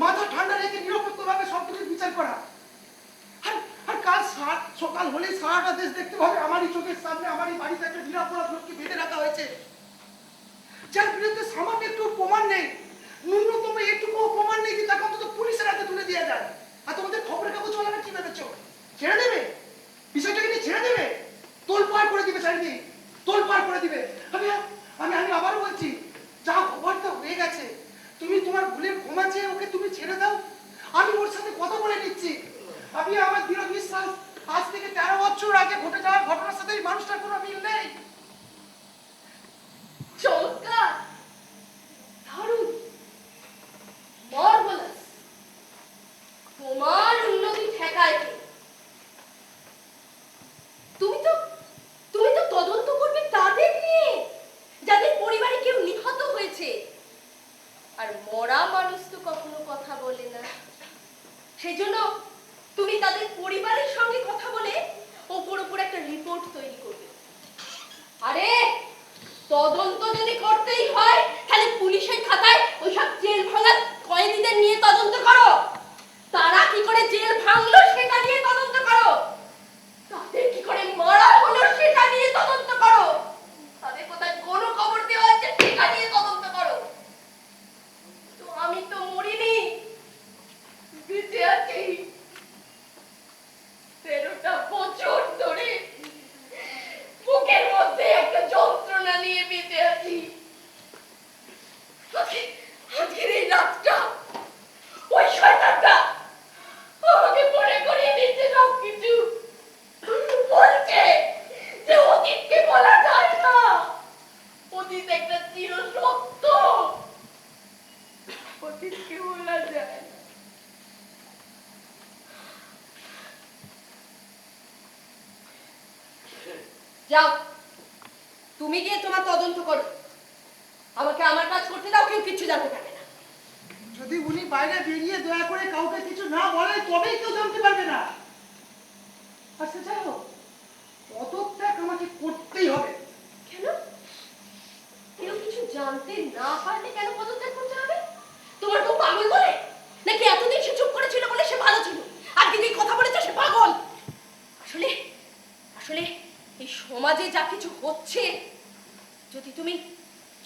মাথা ঠান্ডা রেখে নিরপেক্ষভাবে সবকিছুর বিচার করা। আর কাল সকাল হলেই সারাটা দেশ দেখতে পাবে আমারই চোখের সামনে আমারই বাড়িতে একটা নিরাপরাধ লোককে বেঁধে রাখা হয়েছে, যার বিরুদ্ধে সামান্য একটু প্রমাণ নেই, ন্যূনতম একটুকু প্রমাণ নেই যে তাকে অন্তত পুলিশের হাতে তুলে দেওয়া যায়। আর তোমাদের খবরের কাগজ ওয়ালারা কি ভেবেছ ছেড়ে দেবে? বিষয়টাকে নিয়ে ছেড়ে দেবে? তোলপাড় করে দিবে, চারিদিকে তোলপাড় করে দিবে। আমি আবারও বলছি, যা খবরটা হয়ে গেছে, তুমি তোমার ভুলের ক্ষমা চেয়ে ওকে তুমি ছেড়ে দাও। আমি ওর সাথে কথা বলে নিচ্ছি। আমি আমার দৃঢ় বিশ্বাস, আজ থেকে 13 বছর আগে ঘটে যাওয়ার ঘটনার সাথে এই মানুষটার কোনো মিল নেই। চমৎকার, দারুণ, মার্ভেলাস। তোমার উন্নতি ঠেকায় কে? তুমি তো তদন্ত করবে তাদের নিয়ে যাদের পরিবারে কেউ নিহত হয়েছে। আর মরা মানুষ তো কখনো কথা বলে না, সেজন্য তুমি তাদের পরিবারের সঙ্গে কথা বলে ওপর একটা রিপোর্ট তৈরি করবে। আরে তদন্ত যদি করতেই হয় তাহলে পুলিশের খাতায় ওইসব জেল ভাঙা কয়েদিদের নিয়ে তদন্ত করো। তারা কি করে জেল ভাঙলো সেটা নিয়ে তদন্ত করো। তাদের কি করে মারা হলো সেটা নিয়ে তদন্ত করো। তাদের কোথায় কোন খবর দেওয়া আছে সেটা নিয়ে তদন্ত করো। তো আমি তো মরিনি, বেঁচে আছি। 13টা বছর ধরে বুকের মধ্যে একটা যন্ত্রণা নিয়ে বেঁচে আছি। আজকের এই রাতটা ওই শয়তানটা আমাকে মনে করিয়ে দিচ্ছে সবকিছু। বলছে যে অতীতকে বলা যায় না, অতীত একটা চির সত্য, অতীতকে বলা যায় না। যাও, তুমি গিয়ে তোমার তদন্ত করো, আমাকে আমার কাজ করতে দাও, কেউ কিছু জানতে পারবে না। যদি উনি বাইরে বেরিয়ে দয়া করে কাউকে কিছু না বলে তবেই কেউ জানতে পারবে না। আচ্ছা যাই হোক, পদত্যাগ আমাকে করতেই হবে। কেন? কেউ কিছু জানতে না পারলে কেন পদত্যাগ করতে হবে? তোমার বউ পাগল বলে? নাকি এতদিন সে চুপ করেছিল বলে সে ভালো ছিল, আজকে তুই কথা বলেছে সে পাগল? আসলে আসলে এই সমাজে যা কিছু হচ্ছে, যদি তুমি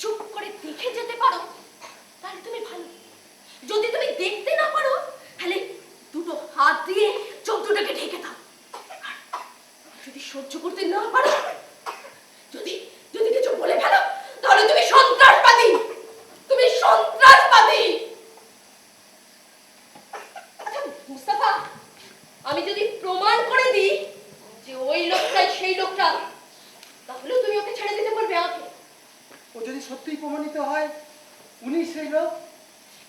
চুপ করে দেখে যেতে পারো তাহলে তুমি ভালো। যদি তুমি দেখতে না পারো তাহলে দুটো হাত দিয়ে চোখ দুটোকে ঢেকে দাও। যদি সহ্য করতে না পারো, যদি যদি কিছু বলে ফেলো, তাহলে তুমি সন্ত্রাসবাদী, তুমি সন্ত্রাসবাদী। আচ্ছা মুস্তাফা, আমি যদি প্রমাণ করে দিই যে ওই লোকটাই সেই লোকটা, তাহলে তুমি ওকে ছেড়ে দিতে পারবে আমাকে? ও যদি সত্যিই প্রমাণিত হয় উনি সেই লোক,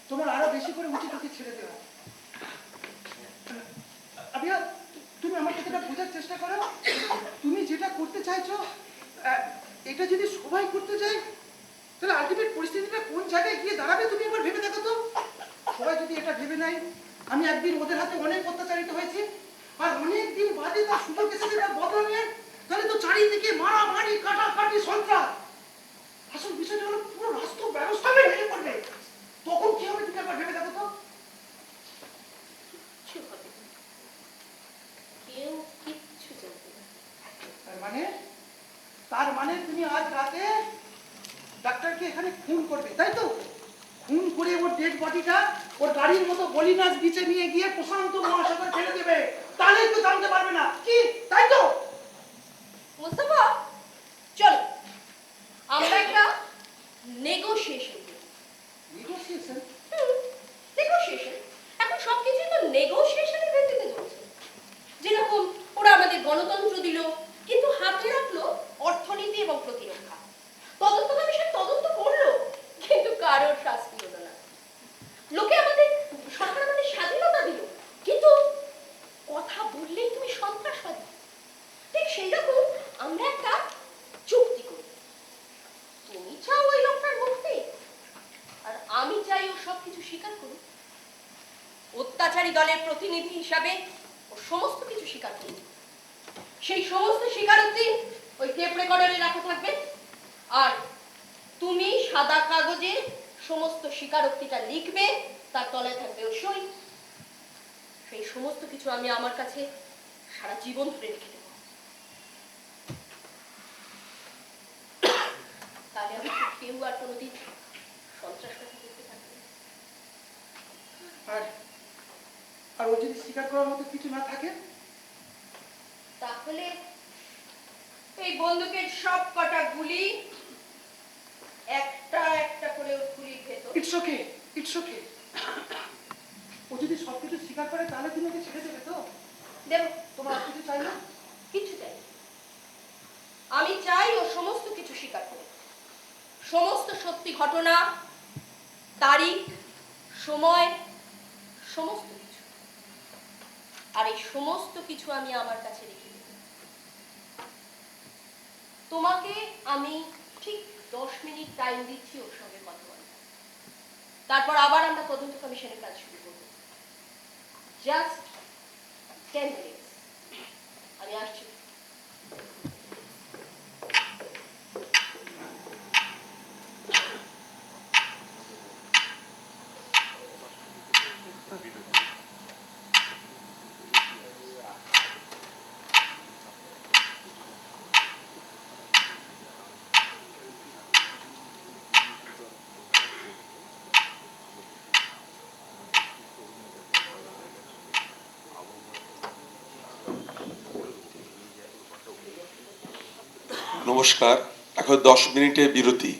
তোমার আরো বেশি করে উচিত ওকে ছেড়ে দেওয়া। আবিয়া, তুমি আমার কথাটা বোঝার চেষ্টা করো। তুমি যেটা করতে চাইছো, এটা যদি সবাই করতে চায় তাহলে আলটিমেট পরিস্থিতিটা কোন জায়গায় গিয়ে দাঁড়াবে তুমি একবার ভেবে দেখো তো। সবাই যদি এটা ভেবে নেয় আমি একদিন ওদের হাতে অনেক অত্যাচারিত হয়েছি আর অনেক দিন বাদে তার সুযোগ এসেছে তার বদলা নিয়ে, তাহলে তো চারিদিকে মারামারি কাটাকাটি সন্ত্রাস। আসল বিষয়টা হলো পুরো রাষ্ট্র ব্যবস্থাটাই ভেঙে পড়বে। তখন কি হবে তুমি একবার ভেবে দেখো তো। কেউ কিচ্ছু জানবে না। তার মানে তুমি আজ রাতে ডাক্তারকে এখানে খুন করবে, তাই তো? খুন করে ওর ডেড বডিটা ওর গাড়ির মতো বলিনাস বিচে নিয়ে গিয়ে প্রশান্ত মহাসাগরে ফেলে দেবে, তাহলেই তো জানতে পারবে না কি, তাই তো? মুস্তাফা চলো আমরা একটা নেগোশিয়েশন করি। নেগোশিয়েশন? নেগোশিয়েশন, এখন সবকিছু তো নেগোশিয়েশনের ভিত্তিতে চলছে। যেরকম ওরা আমাদের গণতন্ত্র দিল কিন্তু হাতে রাখলো অর্থনীতি এবং প্রতিরক্ষা। তদন্ত কমিশন তদন্ত করলো কিন্তু কারোর শাস্তি হলো না। লোকে আমাদের সরকার আমাদের স্বাধীনতা দিল কিন্তু কথা বললেই তুমি সন্ত্রাসবাদী। ঠিক সেই রকম আমরা একটা চুক্তি করি। তুমি চাও ওই লোকটার মুক্তি আর আমি চাই ও সবকিছু স্বীকার করুক। অত্যাচারী দলের প্রতিনিধি হিসাবে ও সমস্ত কিছু স্বীকার করুক। সেই সমস্ত স্বীকারোক্তি ওই টেপ রেকর্ডারে রাখা থাকবে আর তুমি সাদা কাগজে সমস্ত স্বীকারোক্তিটা লিখবে তার তলায় থাকবে ওর সই। সেই সমস্ত কিছু আমি আমার কাছে সারা জীবন ধরে রেখে দেব। তাহলে আমাকে কেউ আর কোনোদিন সন্ত্রাসবাদী করতে থাকবে না। আর আর ও যদি স্বীকার করার মতো কিছু না থাকে, তাহলে এই বন্দুকের সব কটা গুলি একটা একটা করে ওর গুলির ভেতর। It's okay, it's okay. ও যদি সবকিছু স্বীকার করে তাহলে তুমি ওকে ছেড়ে দেবে তো? দেব। তোমার আর কিছু চাই না? কিছু চাই না। আমি চাই ও সমস্ত কিছু স্বীকার করে, সমস্ত সত্যি ঘটনা, তারিখ, সময়, সমস্ত কিছু। আর এই সমস্ত কিছু আমি আমার কাছে রেখে দেব। তোমাকে আমি ঠিক 10 মিনিট টাইম দিচ্ছি ওর সঙ্গে কথা বলার। তারপর আবার আমরা তদন্ত কমিশনের কাজ শুরু করব। Just 10 minutes. আমি আসছি। নমস্কার, এখন 10 মিনিটের বিরতি।